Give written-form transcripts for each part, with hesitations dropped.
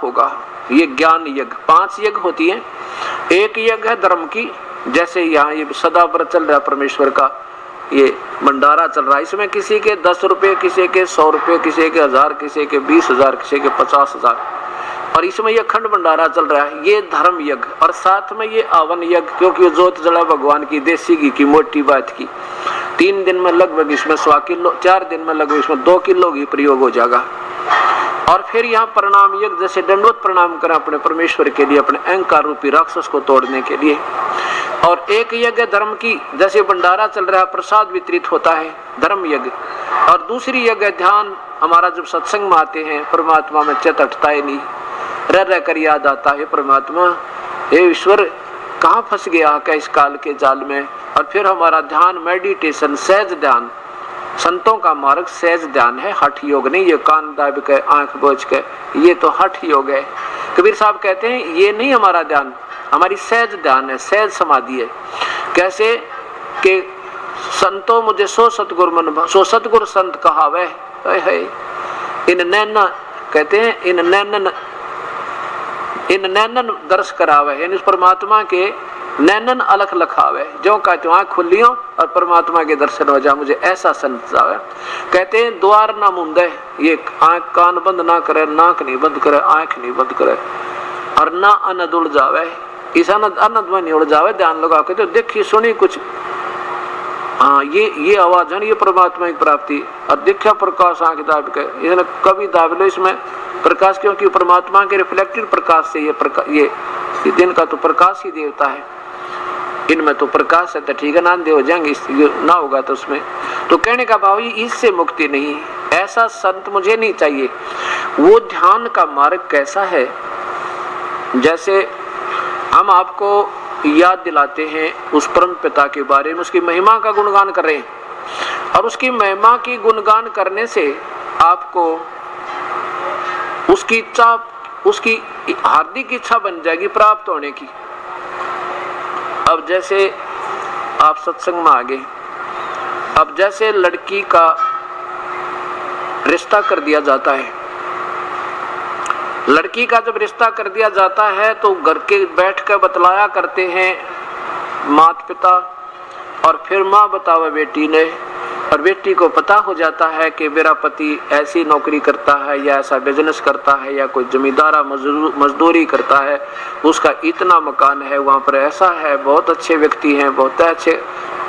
होगा। ये ज्ञान यज्ञ, 5 यज्ञ होती है। एक यज्ञ है धर्म की, जैसे यहाँ ये सदा व्रत चल रहा है परमेश्वर का, ये भंडारा चल रहा है, इसमें किसी के 10 रुपये, किसी के 100 रुपये, किसी के 1000, किसी के 20,000, किसी के 50,000, और इसमें ये अखंड भंडारा चल रहा है, ये धर्म यज्ञ। और साथ में ये आवन यज्ञ, क्योंकि जोत जला भगवान की, देसी घी की, मोटी बात की। 3 दिन में लगभग इसमें 100 किलो, 4 दिन में लगभग इसमें 2 किलो घी प्रयोग हो जाएगा। और फिर यहाँ प्रणाम यज्ञ, जैसे दंडवत प्रणाम करें अपने परमेश्वर के लिए, अपने अहंकार रूपी राक्षस को तोड़ने के लिए। और एक यज्ञ धर्म की, जैसे भंडारा चल रहा है, प्रसाद वितरित होता है, धर्म यज्ञ। और दूसरी यज्ञ ध्यान, हमारा जब सत्संग में आते हैं, परमात्मा में चित्त हटता है नहीं, रह कर याद आता है परमात्मा, हे ईश्वर कहाँ फंस गया क्या इस काल के जाल में। और फिर हमारा ध्यान, मेडिटेशन, सहज ध्यान, संतों का मार्ग सहज ध्यान है, हठ योग नहीं। ये कान दाब के, आंख बोझ के, ये तो हठ योग है। कबीर साहब कहते हैं ये नहीं हमारा ध्यान, हमारी सहज ध्यान है, सहज समाधि है। कैसे कि संतो मुझे सो सतगुर मन, सो सतगुर संत कहावे है। इन नैना, कहते हैं इन नैनन दर्श करावे, यानी उस परमात्मा के नैनन अलख लखावे, जो कहते आँख खुलियों और परमात्मा के दर्शन हो जा, मुझे ऐसा संत आवे। कहते हैं द्वार ना मुंदे, ये आँख कान बंद ना करे, नाक नहीं बंद करे, आँख नहीं बंद करे, और ना अनद उड़ जावे, इस अनद में नहीं उड़ जावे, ध्यान लगा के तो देखिए सुनी कुछ, हाँ ये आवाज है, ये परमात्मा की प्राप्ति। और देखा प्रकाश आँख दाब के, इसने कभी दाब लो इसमें प्रकाश, क्योंकि परमात्मा के रिफ्लेक्टेड प्रकाश से ये दिन का तो प्रकाश ही देवता है, इनमें तो प्रकाश है, तो ठीक है ना, दे हो जाएंगे, ना होगा तो उसमें। तो कहने का भाव इससे मुक्ति नहीं, ऐसा संत मुझे नहीं चाहिए। वो ध्यान का मार्ग कैसा है, जैसे हम आपको याद दिलाते हैं उस परम पिता के बारे में, उसकी महिमा का गुणगान कर रहे हैं, और उसकी महिमा की गुणगान करने से आपको उसकी इच्छा, उसकी हार्दिक इच्छा बन जाएगी प्राप्त होने की। अब जैसे आप सत्संग में आ गए, अब जैसे लड़की का रिश्ता कर दिया जाता है, लड़की का जब रिश्ता कर दिया जाता है तो घर के बैठ कर बतलाया करते हैं माता पिता, और फिर माँ बतावे बेटी ने, और बेटी को पता हो जाता है कि मेरा पति ऐसी नौकरी करता है, या ऐसा बिजनेस करता है, या कोई जमींदारा मजदूरी करता है, उसका इतना मकान है, वहाँ पर ऐसा है, बहुत अच्छे व्यक्ति हैं, बहुत अच्छे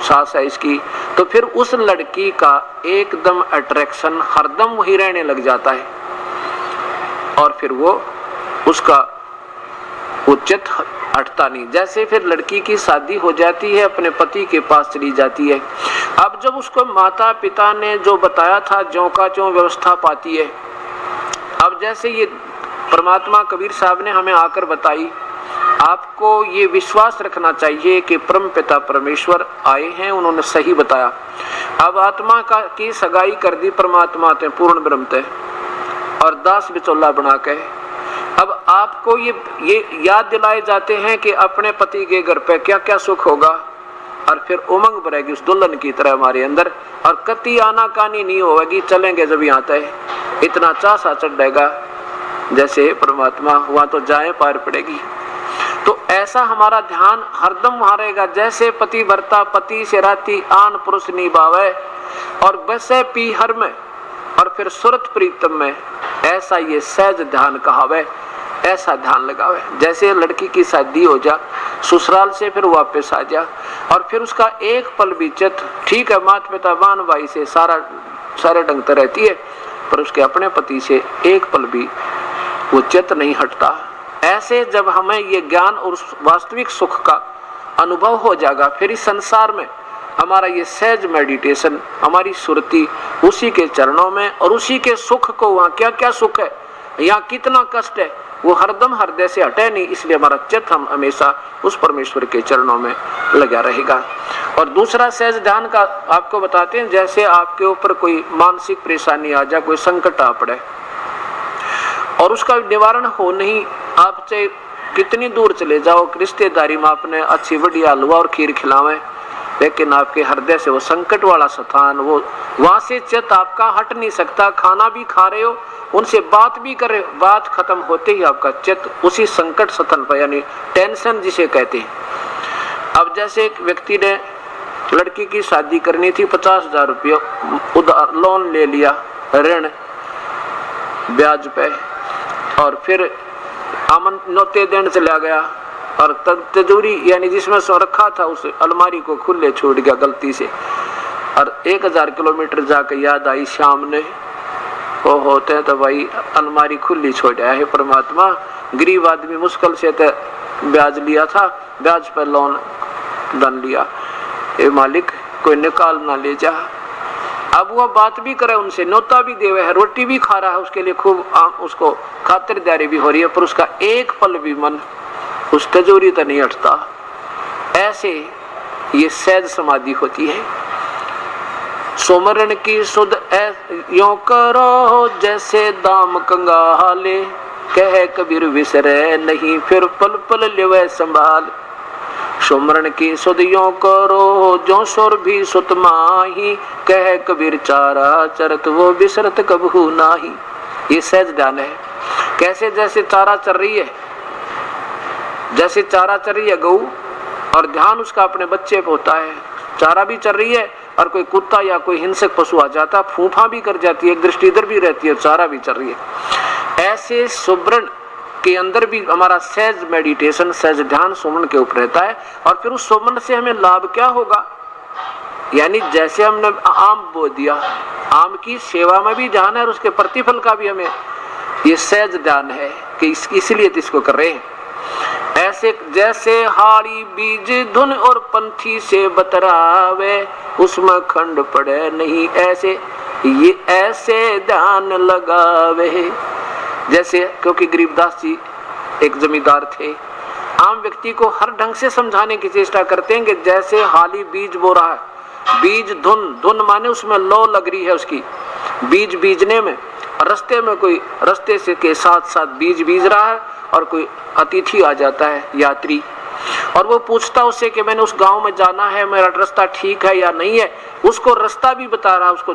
सास है इसकी। तो फिर उस लड़की का एकदम अट्रैक्शन हरदम वही रहने लग जाता है, और फिर वो उसका उचित हटता नहीं। जैसे फिर लड़की की शादी हो जाती है, अपने पति के पास चली जाती है। अब जब उसको माता पिता ने जो बताया था, ज्यों का त्यों व्यवस्था पाती है। अब जैसे ये परमात्मा कबीर साहब ने हमें आकर बताई, आपको ये विश्वास रखना चाहिए कि परम पिता परमेश्वर आए हैं, उन्होंने सही बताया। अब आत्मा का की सगाई कर दी परमात्मा ते, पूर्ण ब्रह्म ते, और दास बिचौला बना के। अब आपको ये याद दिलाए जाते हैं कि अपने पति के घर पे क्या क्या सुख होगा, और फिर उमंग भरेगी उस दुल्हन की तरह हमारे अंदर, और कति आनाकानी नहीं होगी, चलेंगे जब यहाँ तक इतना चासा चढ़ेगा, जैसे परमात्मा वहाँ तो जाए पार पड़ेगी। तो ऐसा हमारा ध्यान हरदम वहाँ रहेगा, जैसे पति भरता पति से राती आन पुरुष निभावे, और वैसे पी हर में, और फिर सुरत प्रीतम में, ऐसा ये सहज ध्यान कहावे, ऐसा ध्यान लगावे। जैसे लड़की की शादी हो जा, ससुराल से फिर वापस आ जा, और फिर उसका एक पल भी चित, ठीक है माता पिता बहन भाई से सारे ढंग तो रहती है, पर उसके अपने पति से एक पल भी वो चित नहीं हटता। ऐसे जब हमें ये ज्ञान और वास्तविक सुख का अनुभव हो जाएगा, फिर इस संसार में हमारा ये सहज मेडिटेशन, हमारी सुरती उसी के चरणों में, और उसी के सुख को, वहाँ क्या क्या सुख है, यहाँ कितना कष्ट है, वो हरदम हृदय से हटे नहीं। इसलिए हमारा चित्त हम हमेशा उस परमेश्वर के चरणों में लगा रहेगा। और दूसरा सहज ध्यान का आपको बताते हैं, जैसे आपके ऊपर कोई मानसिक परेशानी आ जाए, कोई संकट आ पड़े, और उसका निवारण हो नहीं, आप चाहे कितनी दूर चले जाओ, रिश्तेदारी में आपने अच्छी बढ़िया हलवा और खीर खिलावे, लेकिन आपके हृदय से वो संकट वाला स्थान, वो वहां से चित्त आपका हट नहीं सकता। खाना भी खा रहे हो, उनसे बात भी कर रहे हो, बात खत्म होते ही आपका चित्त उसी संकट स्थल पर, यानी टेंशन जिसे कहते हैं। अब जैसे एक व्यक्ति ने लड़की की शादी करनी थी, 50,000 रुपये उधार लोन ले लिया, ऋण ब्याज पे, और फिर नौते देने चला गया और तिजोरी यानी जिसमें सो रखा था उस अलमारी को खुले छोड़ गया गलती से, और 1000 किलोमीटर जाकर याद आई शाम ने, वो होते हैं तो भाई अलमारी खुली छोड़ आया है परमात्मा, गरीब आदमी मुश्किल से तो ब्याज लिया था, ब्याज पर लोन धन लिया, ये मालिक कोई निकाल ना ले जा। अब वह बात भी करे उनसे, न्योता भी देवे है, रोटी भी खा रहा है, उसके लिए खूब उसको खातिरदारी भी हो रही है, पर उसका एक पल भी मन उस तिजोरी तो नहीं हटता। ऐसे ये सहज समाधि होती है। सुमरन की सुध यों करो जैसे दाम कंगाले, कह कबीर विसरे नहीं फिर पल पल लेवे संभाल। सुमरन की सुध यों करो जो सुर भी सुत माही, कह कबीर चारा चरत वो बिसरत कबहू नाही। ये सहज ध्यान है। कैसे? जैसे चारा चर रही है, जैसे चारा चर रही है गऊ, और ध्यान उसका अपने बच्चे पे होता है, चारा भी चर रही है, और कोई कुत्ता या कोई हिंसक पशु आ जाता है, फूफा भी कर जाती है, एक दृष्टि इधर भी रहती है, चारा भी चर रही है। ऐसे सुमरन के अंदर भी हमारा सहज मेडिटेशन, सहज ध्यान सुमरन के ऊपर रहता है। और फिर उस सुमरन से हमें लाभ क्या होगा? यानी जैसे हमने आम बो दिया, आम की सेवा में भी ध्यान है और उसके प्रतिफल का भी हमें ये सहज ध्यान है कि इसलिए तो इसको कर रहे हैं। ऐसे जैसे हाड़ी बीज धुन और पंथी से बतरावे, उसमें खंड पड़े नहीं ऐसे, ये ऐसे ध्यान लगावे। जैसे क्योंकि गरीबदास जी एक जमींदार थे, आम व्यक्ति को हर ढंग से समझाने की चेष्टा करते हैं कि जैसे हाली बीज बो रहा है, बीज धुन, धुन माने उसमें लौ लग रही है उसकी, बीज बीजने में, रास्ते में कोई रास्ते से के साथ साथ बीज बीज रहा है, और कोई अतिथि आ जाता है यात्री, और वो पूछता उससे कि मैंने उस गांव में जाना है, मेरा रास्ता ठीक है या नहीं है, उसको रास्ता भी बता रहा है, उसको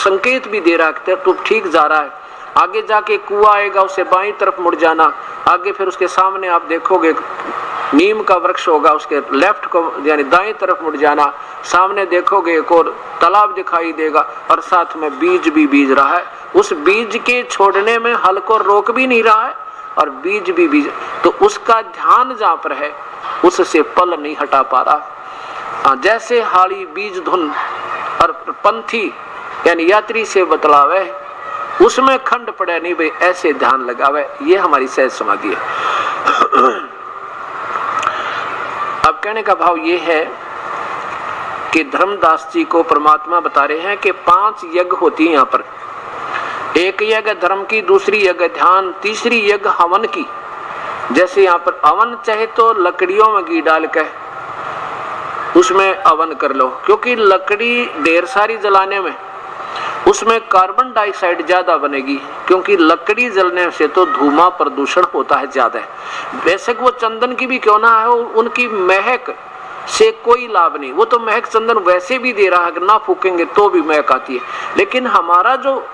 संकेत भी दे रहा है तू ठीक जा रहा है। आगे जाके कुआं आएगा, उससे बाईं तरफ मुड़ जाना, आगे फिर उसके सामने आप देखोगे नीम का वृक्ष होगा, उसके लेफ्ट को यानी दाएं तरफ मुड़ जाना, सामने देखोगे एक और तालाब दिखाई देगा, और साथ में बीज भी बीज रहा है। उस बीज के छोड़ने में हल को रोक भी नहीं रहा है, और बीज भी बीज, तो उसका ध्यान जहाँ पर है उससे पल नहीं हटा पा रहा। जैसे हाड़ी बीज धुन और पंथी यानी यात्री से बतलावे, उसमें खंड पड़े नहीं भाई, ऐसे ध्यान लगावे। ये हमारी सहज समाधि है। अब कहने का भाव ये है कि धर्मदास जी को परमात्मा बता रहे हैं कि 5 यज्ञ होती है यहाँ पर। एक यज्ञ धर्म की, दूसरी यज्ञ ध्यान, तीसरी यज्ञ हवन की। जैसे यहाँ पर हवन चाहे तो लकड़ियों में घी डाल के उसमें हवन कर लो, क्योंकि लकड़ी ढेर सारी जलाने में उसमें कार्बन डाइऑक्साइड ज्यादा बनेगी, क्योंकि लकड़ी जलने से तो धुआं प्रदूषण होता है ज्यादा। बेशक वो चंदन की भी क्यों ना है, उनकी महक से कोई लाभ नहीं, वो तो महक चंदन वैसे भी दे रहा है, ना फूकेंगे तो भी महक आती है। लेकिन हमारा जो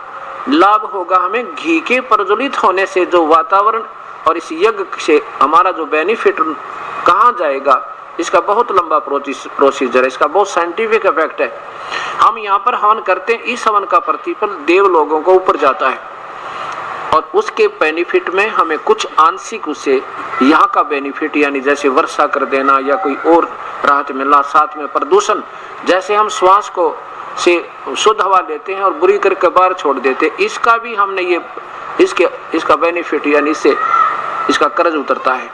लाभ होगा, हमें घी के प्रज्वलित होने से जो वातावरण और इस यज्ञ से हमारा जो बेनिफिट कहाँ जाएगा, इसका बहुत लंबा प्रोसीजर है, इसका बहुत साइंटिफिक इफेक्ट है। हम यहाँ पर हवन करते हैं, इस हवन का प्रतिफल देव लोगों को ऊपर जाता है, और उसके बेनिफिट में हमें कुछ आंशिक उससे यहाँ का बेनिफिट, यानी जैसे वर्षा कर देना या कोई और राहत मिलना, साथ में प्रदूषण, जैसे हम श्वास को से शुद्ध हवा लेते हैं और बुरी करके बाहर छोड़ देते हैं, इसका भी हमने ये इसका बेनिफिट यानी इससे इसका कर्ज उतरता है।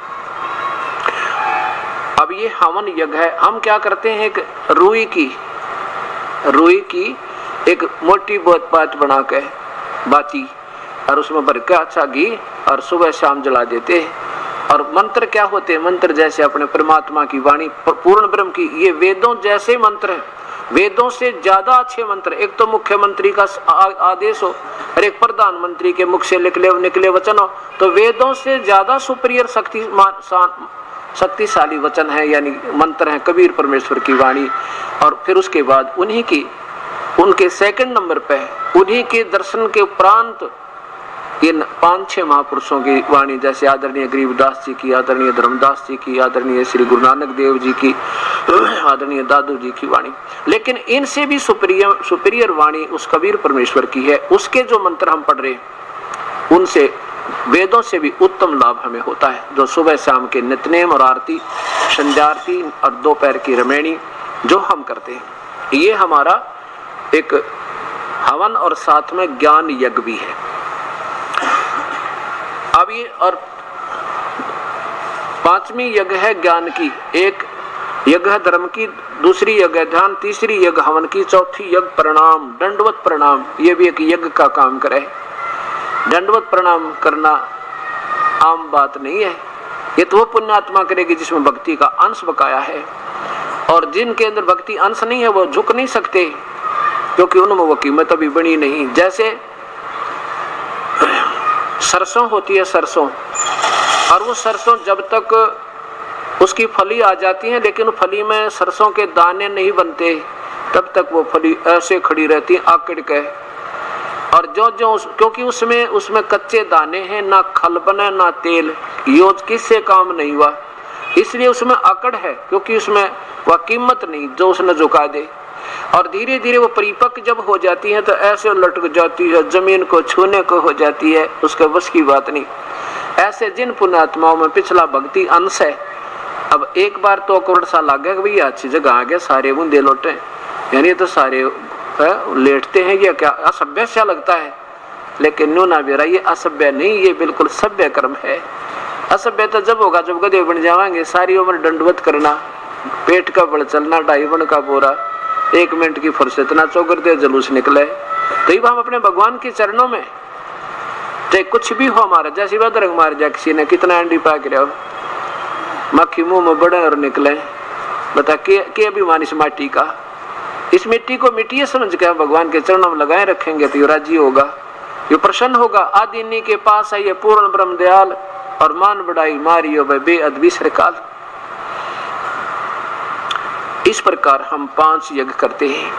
अब ये हवन यज्ञ है। हम क्या करते हैं, एक रुई की एक मोटी बात बना के बाती, और उसमें भर के अच्छा घी, और सुबह शाम जला देते हैं। और मंत्र क्या होते हैं? मंत्र जैसे अपने परमात्मा की वाणी, पूर्ण ब्रह्म की, ये वेदों जैसे मंत्र हैं, वेदों से ज्यादा अच्छे मंत्र। एक तो मुख्यमंत्री का आदेश हो और एक प्रधानमंत्री के मुख से निकले वचन हो, तो वेदों से ज्यादा सुपीरियर शक्ति शक्तिशाली वचन है, यानी मंत्र है, कबीर परमेश्वर की वाणी। और फिर उसके बाद उनके सेकंड नंबर पे उन्हीं के दर्शन के उपरांत इन 5-6 महापुरुषों की वाणी, जैसे आदरणीय गरीबदास जी की, आदरणीय धर्मदास जी की, आदरणीय श्री गुरु नानक देव जी की, आदरणीय दादू जी की वाणी। लेकिन इनसे भी सुपीरियर वाणी उस कबीर परमेश्वर की है। उसके जो मंत्र हम पढ़ रहे हैं उनसे, वेदों से भी उत्तम लाभ हमें होता है। जो सुबह शाम के नित्यनेम और आरती, संध्या आरती और दोपहर की रमैनी जो हम करते हैं, ये हमारा एक हवन और साथ में ज्ञान यज्ञ भी है। अब ये और 5वीं यज्ञ है ज्ञान की, एक यज्ञ है धर्म की, दूसरी यज्ञ है ध्यान, तीसरी यज्ञ हवन की, चौथी यज्ञ प्रणाम, दंडवत प्रणाम। ये भी एक यज्ञ का काम करे। दंडवत प्रणाम करना आम बात नहीं है। ये तो वो पुण्यात्मा करेगी जिसमें भक्ति का अंश बकाया है, और जिनके अंदर भक्ति अंश नहीं है वो झुक नहीं सकते, क्योंकि उनमें वो कीमत अभी बनी नहीं। जैसे सरसों होती है, सरसों, और वो सरसों जब तक उसकी फली आ जाती है, लेकिन फली में सरसों के दाने नहीं बनते, तब तक वो फली ऐसे खड़ी रहती है आकड़ के। और क्योंकि उसमें कच्चे दाने हैं, ना खल बने ना तेल, योज किससे काम नहीं हुआ, इसलिए उसमें अकड़ है, क्योंकि उसमें वह कीमत नहीं जो उसने झुका दे। और धीरे धीरे वो परिपक्व जब हो जाती है तो ऐसे लटक जाती है, जमीन को छूने को हो जाती है, उसके बस की बात नहीं। ऐसे जिन पुण्यात्माओं में पिछला भक्ति अंश है, अब एक बार तो अकड़ सा लग गया कि भैया अच्छी जगह आ गया, सारे बूंदे लौटे, यानी तो सारे लेटते हैं, ये क्या असभ्य सा लगता है। लेकिन न्यू ना बेरा, ये असभ्य नहीं, ये बिल्कुल सभ्य कर्म है। असभ्य तो जब होगा जब गधे बन जाएंगे, सारी उम्र दंडवत करना, पेट का बल चलना, 2.5 बन का बोरा, 1 मिनट की फुर्सत ना चौकर दे जुलूस निकले। तो हम अपने भगवान के चरणों में चाहे कुछ भी हो हमारा, जैसी बदरंग मार जाए किसी ने, कितना अंडी पाक रहे हो, मक्खी मुंह में बढ़े और निकले, बता के अभिमान इस माटी का। इस मिट्टी को मिट्टी समझ के भगवान के चरणों में लगाए रखेंगे तो ये राजी होगा, ये प्रसन्न होगा। आदिनी के पास है ये पूर्ण ब्रह्म दयाल, और मान बढ़ाई मारियो बेअद विसर काल। इस प्रकार हम 5 यज्ञ करते हैं।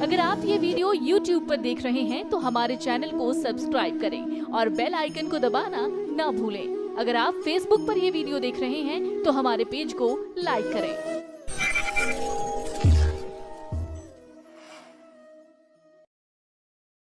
अगर आप ये वीडियो YouTube पर देख रहे हैं तो हमारे चैनल को सब्सक्राइब करें और बेल आइकन को दबाना ना भूलें। अगर आप Facebook पर ये वीडियो देख रहे हैं तो हमारे पेज को लाइक करें।